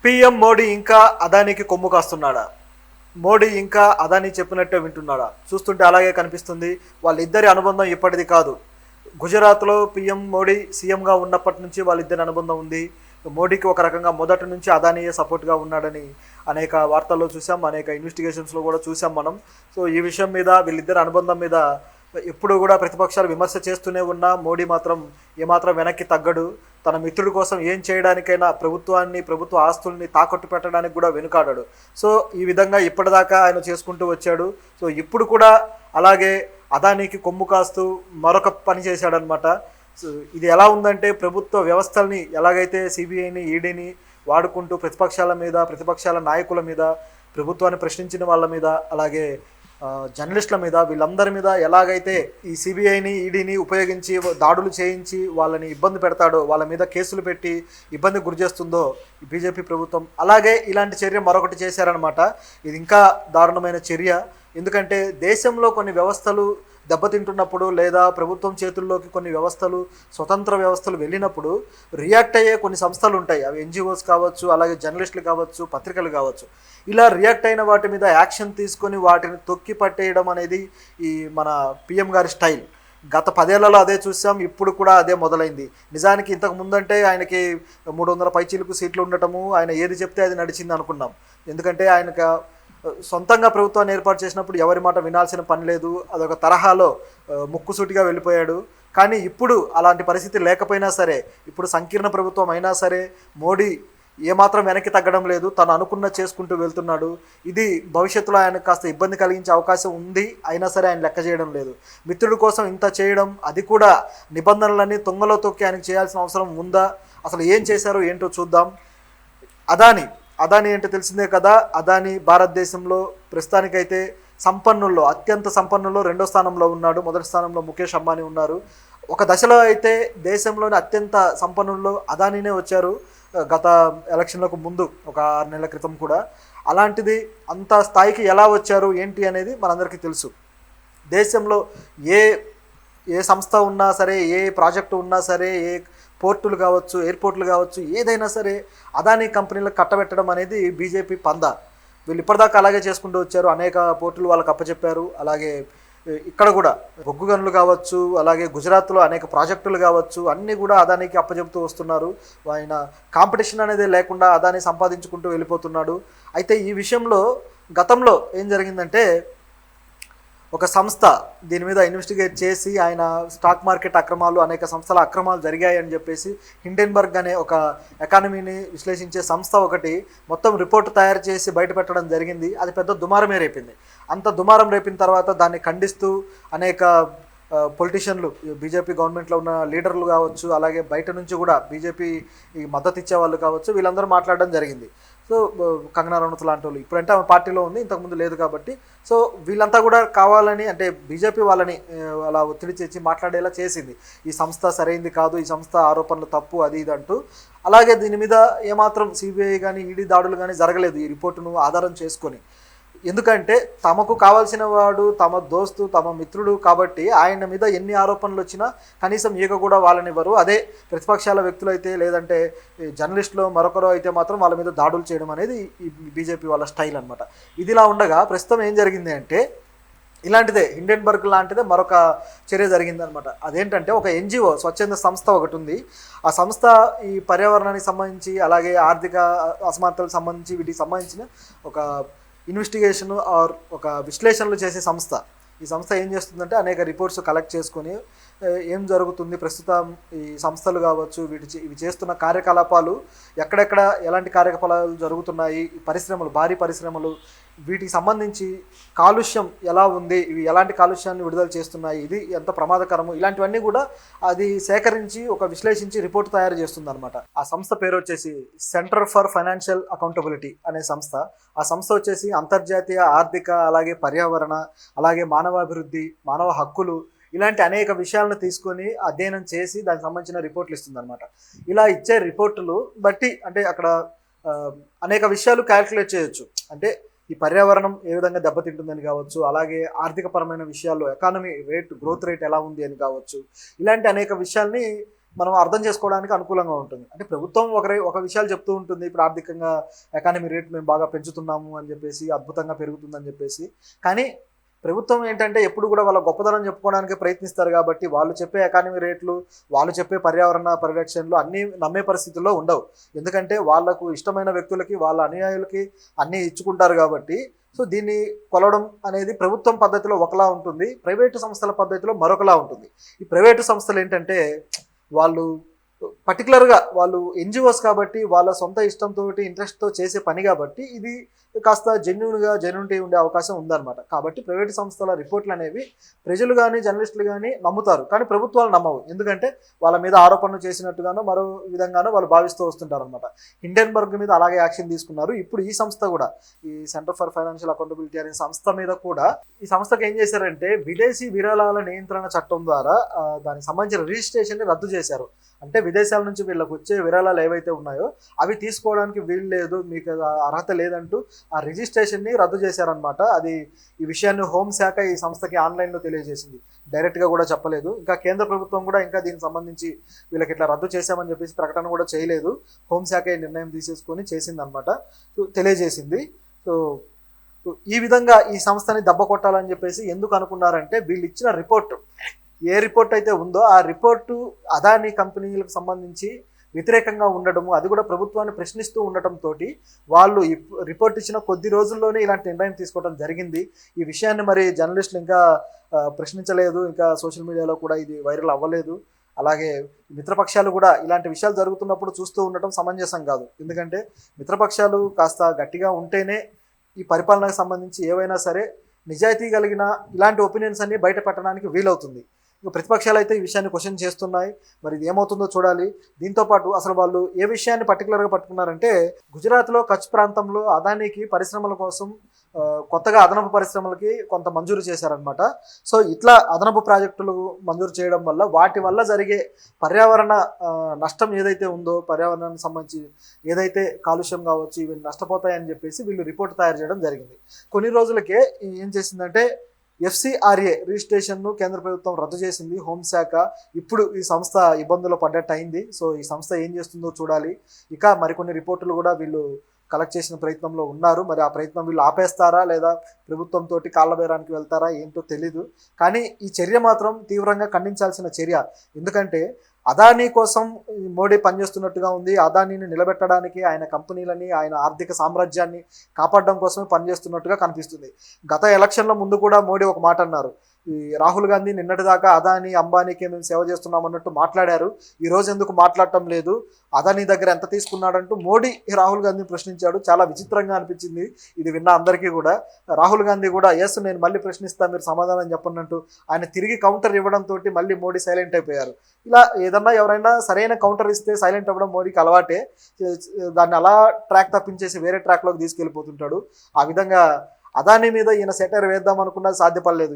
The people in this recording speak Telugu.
పీఎం మోడీ ఇంకా అదానికి కొమ్ము కాస్తున్నాడా? మోడీ ఇంకా అదాని చెప్పినట్టే వింటున్నాడా? చూస్తుంటే అలాగే కనిపిస్తుంది. వాళ్ళిద్దరి అనుబంధం ఇప్పటిది కాదు. గుజరాత్లో పీఎం మోడీ సీఎంగా ఉన్నప్పటి నుంచి వాళ్ళిద్దరి అనుబంధం ఉంది. మోడీకి ఒక రకంగా మొదటి నుంచి అదానియే సపోర్ట్గా ఉన్నాడని అనేక వార్తల్లో చూసాం, అనేక ఇన్వెస్టిగేషన్స్లో కూడా చూసాం మనం. సో ఈ విషయం మీద, వీళ్ళిద్దరి అనుబంధం మీద ఎప్పుడు కూడా ప్రతిపక్షాలు విమర్శ చేస్తూనే ఉన్నా మోడీ మాత్రం ఏమాత్రం వెనక్కి తగ్గడు. తన మిత్రుడి కోసం ఏం చేయడానికైనా ప్రభుత్వాన్ని, ప్రభుత్వ ఆస్తుల్ని తాకట్టు పెట్టడానికి కూడా వెనుకాడాడు. సో ఈ విధంగా ఇప్పటిదాకా ఆయన చేసుకుంటూ వచ్చాడు. సో ఇప్పుడు కూడా అలాగే అదానికి కొమ్ము కాస్తూ మరొక పని చేశాడనమాట. సో ఇది ఎలా ఉందంటే, ప్రభుత్వ వ్యవస్థల్ని ఎలాగైతే సిబిఐని, ఈడీని వాడుకుంటూ ప్రతిపక్షాల నాయకుల మీద, ప్రభుత్వాన్ని ప్రశ్నించిన వాళ్ళ మీద, అలాగే జర్నలిస్టుల మీద, వీళ్ళందరి మీద ఎలాగైతే ఈ సిబిఐని, ఈడీని ఉపయోగించి దాడులు చేయించి వాళ్ళని ఇబ్బంది పెడతాడో, వాళ్ళ మీద కేసులు పెట్టి ఇబ్బంది గురి చేస్తుందో ఈ బీజేపీ ప్రభుత్వం, అలాగే ఇలాంటి చర్య మరొకటి చేశారనమాట. ఇది ఇంకా దారుణమైన చర్య. ఎందుకంటే దేశంలో కొన్ని వ్యవస్థలు దెబ్బతింటున్నప్పుడు, లేదా ప్రభుత్వం చేతుల్లోకి కొన్ని వ్యవస్థలు, స్వతంత్ర వ్యవస్థలు వెళ్ళినప్పుడు రియాక్ట్ అయ్యే కొన్ని సంస్థలు ఉంటాయి. అవి ఎన్జిఓస్ కావచ్చు, అలాగే జర్నలిస్టులు కావచ్చు, పత్రికలు కావచ్చు. ఇలా రియాక్ట్ అయిన వాటి మీద యాక్షన్ తీసుకొని వాటిని తొక్కి పట్టేయడం అనేది ఈ మన పిఎం గారి స్టైల్. గత 10 ఏళ్లలో అదే చూసాం, ఇప్పుడు కూడా అదే మొదలైంది. నిజానికి ఇంతకు ముందంటే ఆయనకి 300 పైచీలకు సీట్లు ఉండటము, ఆయన ఏది చెప్తే అది నడిచింది అనుకున్నాం. ఎందుకంటే ఆయనకు సొంతంగా ప్రభుత్వాన్ని ఏర్పాటు చేసినప్పుడు ఎవరి మాట వినాల్సిన పని లేదు, అదొక తరహాలో ముక్కుసూటిగా వెళ్ళిపోయాడు. కానీ ఇప్పుడు అలాంటి పరిస్థితి లేకపోయినా సరే, ఇప్పుడు సంకీర్ణ ప్రభుత్వం అయినా సరే మోడీ ఏమాత్రం వెనక్కి తగ్గడం లేదు, తను అనుకున్న చేసుకుంటూ వెళ్తున్నాడు. ఇది భవిష్యత్తులో ఆయనకు కాస్త ఇబ్బంది కలిగించే అవకాశం ఉంది, అయినా సరే ఆయన లెక్క చేయడం లేదు. మిత్రుడి కోసం ఇంత చేయడం, అది కూడా నిబంధనలన్నీ తొంగలో తొక్కి ఆయనకు చేయాల్సిన అవసరం ఉందా? అసలు ఏం చేశారో ఏంటో చూద్దాం. అదాని అంటే తెలిసిందే కదా. అదాని భారతదేశంలో ప్రస్తుతానికైతే సంపన్నుల్లో, అత్యంత సంపన్నుల్లో 2వ స్థానంలో ఉన్నాడు. మొదటి స్థానంలో ముఖేష్ అంబానీ ఉన్నారు. ఒక దశలో అయితే దేశంలోని అత్యంత సంపన్నుల్లో అదానీనే వచ్చారు, గత ఎలక్షన్లకు ముందు ఒక 6 నెలల క్రితం కూడా. అలాంటిది అంత స్థాయికి ఎలా వచ్చారు ఏంటి అనేది మనందరికీ తెలుసు. దేశంలో ఏ సంస్థ ఉన్నా సరే, ఏ ప్రాజెక్టు ఉన్నా సరే, ఏ పోర్టులు కావచ్చు, ఎయిర్పోర్ట్లు కావచ్చు, ఏదైనా సరే అదానీ కంపెనీలకు కట్టబెట్టడం అనేది బీజేపీ పందా. వీళ్ళు ఇప్పటిదాకా అలాగే చేసుకుంటూ వచ్చారు. అనేక పోర్టులు వాళ్ళకి అప్పచెప్పారు. అలాగే ఇక్కడ కూడా బొగ్గు గనులు కావచ్చు, అలాగే గుజరాత్లో అనేక ప్రాజెక్టులు కావచ్చు, అన్నీ కూడా అదానికి అప్పచెప్తూ వస్తున్నారు. ఆయన కాంపిటీషన్ అనేది లేకుండా అదాని సంపాదించుకుంటూ వెళ్ళిపోతున్నాడు. అయితే ఈ విషయంలో గతంలో ఏం జరిగిందంటే, ఒక సంస్థ దీని మీద ఇన్వెస్టిగేట్ చేసి ఆయన స్టాక్ మార్కెట్ అక్రమాలు, అనేక సంస్థల అక్రమాలు జరిగాయని చెప్పేసి హిండెన్బర్గ్ అనే ఒక ఎకానమీని విశ్లేషించే సంస్థ ఒకటి మొత్తం రిపోర్ట్ తయారు చేసి బయటపెట్టడం జరిగింది. అది పెద్ద దుమారమే రేపింది. అంత దుమారం రేపిన తర్వాత దాన్ని ఖండిస్తూ అనేక పొలిటీషియన్లు, బీజేపీ గవర్నమెంట్లో ఉన్న లీడర్లు కావచ్చు, అలాగే బయట నుంచి కూడా బీజేపీ మద్దతు ఇచ్చే వాళ్ళు కావచ్చు, వీళ్ళందరూ మాట్లాడడం జరిగింది. సో కంగనా రనౌత్ లాంటి వాళ్ళు, ఇప్పుడంటే ఆమె పార్టీలో ఉంది, ఇంతకుముందు లేదు కాబట్టి. సో వీళ్ళంతా కూడా కావాలని, అంటే బీజేపీ వాళ్ళని అలా ఒత్తిడి చేసి మాట్లాడేలా చేసింది. ఈ సంస్థ సరైంది కాదు, ఈ సంస్థ ఆరోపణలు తప్పు, అది ఇది అంటూ. అలాగే దీని మీద ఏమాత్రం సిబిఐ కానీ, ఈడీ దాడులు కానీ జరగలేదు ఈ రిపోర్టును ఆధారం చేసుకొని. ఎందుకంటే తమకు కావాల్సిన వాడు తమ దోస్తు, తమ మిత్రుడు కాబట్టి ఆయన మీద ఎన్ని ఆరోపణలు వచ్చినా కనీసం ఈగ కూడా వాళ్ళనివ్వరు. అదే ప్రతిపక్షాల వ్యక్తులైతే, లేదంటే జర్నలిస్టులు మరొకరు అయితే మాత్రం వాళ్ళ మీద దాడులు చేయడం అనేది ఈ బీజేపీ వాళ్ళ స్టైల్ అనమాట. ఇదిలా ఉండగా ప్రస్తుతం ఏం జరిగింది అంటే, ఇలాంటిదే హిండెన్బర్గ్ లాంటిదే మరొక చర్య జరిగిందనమాట. అదేంటంటే, ఒక ఎన్జిఓ, స్వచ్ఛంద సంస్థ ఒకటి ఉంది. ఆ సంస్థ ఈ పర్యావరణానికి సంబంధించి, అలాగే ఆర్థిక అసమానతలకు సంబంధించి, వీటికి సంబంధించిన ఒక ఇన్వెస్టిగేషన్ ఆర్ ఒక విశ్లేషణలు చేసే సంస్థ. ఈ సంస్థ ఏం చేస్తుందంటే, అనేక రిపోర్ట్స్ కలెక్ట్ చేసుకొని ఏం జరుగుతుంది ప్రస్తుతం, ఈ సంస్థలు కావచ్చు, ఇవి చేస్తున్న కార్యకలాపాలు ఎక్కడెక్కడ ఎలాంటి కార్యకలాపాలు జరుగుతున్నాయి, ఈ పరిశ్రమలు, భారీ పరిశ్రమలు, వీటికి సంబంధించి కాలుష్యం ఎలా ఉంది, ఇవి ఎలాంటి కాలుష్యాన్ని విడుదల చేస్తున్నాయి, ఇది ఎంత ప్రమాదకరము, ఇలాంటివన్నీ కూడా అది సేకరించి ఒక విశ్లేషించి రిపోర్ట్ తయారు చేస్తుంది అనమాట. ఆ సంస్థ పేరు వచ్చేసి సెంటర్ ఫర్ ఫైనాన్షియల్ అకౌంటబిలిటీ అనే సంస్థ. ఆ సంస్థ వచ్చేసి అంతర్జాతీయ ఆర్థిక, అలాగే పర్యావరణ, అలాగే మానవాభివృద్ధి, మానవ హక్కులు, ఇలాంటి అనేక విషయాలను తీసుకొని అధ్యయనం చేసి దానికి సంబంధించిన రిపోర్ట్లు ఇస్తుంది అనమాట. ఇలా ఇచ్చే రిపోర్టులు బట్టి, అంటే అక్కడ అనేక విషయాలు క్యాల్కులేట్ చేయొచ్చు. అంటే ఈ పర్యావరణం ఏ విధంగా దెబ్బతింటుందని కావచ్చు, అలాగే ఆర్థిక పరమైన విషయాల్లో ఎకానమీ రేట్, గ్రోత్ రేట్ ఎలా ఉంది అని కావచ్చు, ఇలాంటి అనేక విషయాల్ని మనం అర్థం చేసుకోవడానికి అనుకూలంగా ఉంటుంది. అంటే ప్రభుత్వం ఒక విషయాలు చెప్తూ ఉంటుంది. ఇప్పుడు ఆర్థికంగా ఎకానమీ రేట్ మేము బాగా పెంచుతున్నాము అని చెప్పేసి, అద్భుతంగా పెరుగుతుందని చెప్పేసి. కానీ ప్రభుత్వం ఏంటంటే ఎప్పుడు కూడా వాళ్ళ గొప్పదనం చెప్పుకోవడానికి ప్రయత్నిస్తారు కాబట్టి వాళ్ళు చెప్పే ఎకానమీ రేట్లు, వాళ్ళు చెప్పే పర్యావరణ పరిరక్షణలు అన్నీ నమ్మే పరిస్థితుల్లో ఉండవు. ఎందుకంటే వాళ్ళకు ఇష్టమైన వ్యక్తులకి, వాళ్ళ అనుయాయులకి అన్నీ ఇచ్చుకుంటారు కాబట్టి. సో దీన్ని కొలవడం అనేది ప్రభుత్వం పద్ధతిలో ఒకలా ఉంటుంది, ప్రైవేటు సంస్థల పద్ధతిలో మరొకలా ఉంటుంది. ఈ ప్రైవేటు సంస్థలు ఏంటంటే వాళ్ళు పర్టికులర్గా వాళ్ళు ఎన్జిఓస్ కాబట్టి వాళ్ళ సొంత ఇష్టంతో ఇంట్రెస్ట్తో చేసే పని కాబట్టి ఇది కాస్త జెన్యునిటీ ఉండే అవకాశం ఉందన్నమాట. కాబట్టి ప్రైవేటు సంస్థల రిపోర్ట్లు అనేవి ప్రజలు కానీ జర్నలిస్టులు కానీ నమ్ముతారు, కానీ ప్రభుత్వాలు నమ్మవు. ఎందుకంటే వాళ్ళ మీద ఆరోపణలు చేసినట్టుగానో మరో విధంగానో వాళ్ళు భావిస్తూ వస్తుంటారు అనమాట. హిండెన్బర్గ్ మీద అలాగే యాక్షన్ తీసుకున్నారు. ఇప్పుడు ఈ సంస్థ కూడా, ఈ సెంటర్ ఫర్ ఫైనాన్షియల్ అకౌంటబిలిటీ అనే సంస్థ మీద కూడా, ఈ సంస్థకు ఏం చేశారంటే విదేశీ విరాళాల నియంత్రణ చట్టం ద్వారా దానికి సంబంధించిన రిజిస్ట్రేషన్ని రద్దు చేశారు. అంటే విదేశాల నుంచి వీళ్ళకి వచ్చే విరాళాలు ఏవైతే ఉన్నాయో అవి తీసుకోవడానికి వీలు లేదు, మీకు అర్హత లేదంటూ ఆ రిజిస్ట్రేషన్ని రద్దు చేశారనమాట. అది ఈ విషయాన్ని హోంశాఖ ఈ సంస్థకి ఆన్లైన్లో తెలియజేసింది, డైరెక్ట్గా కూడా చెప్పలేదు. ఇంకా కేంద్ర ప్రభుత్వం కూడా ఇంకా దీనికి సంబంధించి వీళ్ళకి ఇట్లా రద్దు చేశామని చెప్పేసి ప్రకటన కూడా చేయలేదు. హోంశాఖ ఈ నిర్ణయం తీసేసుకొని చేసిందనమాట, తెలియజేసింది. సో ఈ విధంగా ఈ సంస్థని దెబ్బ కొట్టాలని చెప్పేసి ఎందుకు అనుకున్నారంటే వీళ్ళు ఇచ్చిన రిపోర్టు, ఏ రిపోర్ట్ అయితే ఉందో ఆ రిపోర్టు అదానీ కంపెనీలకు సంబంధించి వ్యతిరేకంగా ఉండడము, అది కూడా ప్రభుత్వాన్ని ప్రశ్నిస్తూ ఉండటంతో వాళ్ళు రిపోర్ట్ ఇచ్చిన కొద్ది రోజుల్లోనే ఇలాంటి నిర్ణయం తీసుకోవడం జరిగింది. ఈ విషయాన్ని మరి జర్నలిస్టులు ఇంకా ప్రశ్నించలేదు, ఇంకా సోషల్ మీడియాలో కూడా ఇది వైరల్ అవ్వలేదు. అలాగే మిత్రపక్షాలు కూడా ఇలాంటి విషయాలు జరుగుతున్నప్పుడు చూస్తూ ఉండటం సమంజసం కాదు. ఎందుకంటే మిత్రపక్షాలు కాస్త గట్టిగా ఉంటేనే ఈ పరిపాలనకు సంబంధించి ఏవైనా సరే నిజాయితీ కలిగిన ఇలాంటి ఒపీనియన్స్ అన్ని బయట పెట్టడానికి వీలవుతుంది. ఇక ప్రతిపక్షాలు అయితే ఈ విషయాన్ని క్వశ్చన్ చేస్తున్నాయి. మరి ఇది ఏమవుతుందో చూడాలి. దీంతోపాటు అసలు వాళ్ళు ఏ విషయాన్ని పర్టికులర్గా పట్టుకున్నారంటే గుజరాత్లో కచ్ ప్రాంతంలో అదానీకి పరిశ్రమల కోసం కొత్తగా అదనపు పరిశ్రమలకి కొంత మంజూరు చేశారనమాట. సో ఇట్లా అదనపు ప్రాజెక్టులు మంజూరు చేయడం వల్ల వాటి వల్ల జరిగే పర్యావరణ నష్టం ఏదైతే ఉందో, పర్యావరణానికి సంబంధించి ఏదైతే కాలుష్యం కావచ్చు ఇవి నష్టపోతాయని చెప్పేసి వీళ్ళు రిపోర్ట్ తయారు చేయడం జరిగింది. కొన్ని రోజులకే ఏం చేసిందంటే FCRA రిజిస్ట్రేషన్ను కేంద్ర ప్రభుత్వం రద్దు చేసింది హోంశాఖ. ఇప్పుడు ఈ సంస్థ ఇబ్బందులు పడ్డట్టు అయింది. సో ఈ సంస్థ ఏం చేస్తుందో చూడాలి. ఇక మరికొన్ని రిపోర్టులు కూడా వీళ్ళు కలెక్ట్ చేసిన ప్రయత్నంలో ఉన్నారు. మరి ఆ ప్రయత్నం వీళ్ళు ఆపేస్తారా లేదా ప్రభుత్వంతో కాళ్ళబేరానికి వెళ్తారా ఏంటో తెలీదు. కానీ ఈ చర్య మాత్రం తీవ్రంగా ఖండించాల్సిన చర్య. ఎందుకంటే అదానీ కోసం మోడీ పనిచేస్తున్నట్టుగా ఉంది. అదానీని నిలబెట్టడానికి, ఆయన కంపెనీలని, ఆయన ఆర్థిక సామ్రాజ్యాన్ని కాపాడడం కోసమే పనిచేస్తున్నట్టుగా కనిపిస్తుంది. గత ఎలక్షన్ల ముందు కూడా మోడీ ఒక మాట అన్నారు. ఈ రాహుల్ గాంధీ నిన్నటిదాకా అదానీ అంబానీకే మేము సేవ చేస్తున్నాం అన్నట్టు మాట్లాడారు. ఈ రోజు ఎందుకు మాట్లాడటం లేదు, అదానీ దగ్గర ఎంత తీసుకున్నాడంటూ మోడీ రాహుల్ గాంధీని ప్రశ్నించాడు. చాలా విచిత్రంగా అనిపించింది ఇది విన్న అందరికీ కూడా. రాహుల్ గాంధీ కూడా ఎస్ నేను మళ్ళీ ప్రశ్నిస్తా, మీరు సమాధానం చెప్పన్నట్టు ఆయన తిరిగి కౌంటర్ ఇవ్వడంతో మళ్ళీ మోడీ సైలెంట్ అయిపోయారు. ఇలా ఏదన్నా ఎవరైనా సరైన కౌంటర్ ఇస్తే సైలెంట్ అవ్వడం మోడీకి అలవాటే. దాన్ని అలా ట్రాక్ తప్పించేసి వేరే ట్రాక్లోకి తీసుకెళ్ళిపోతుంటాడు. ఆ విధంగా అదానీ మీద ఈయన సెటైర్ వేద్దాం అనుకున్నది సాధ్యపడలేదు.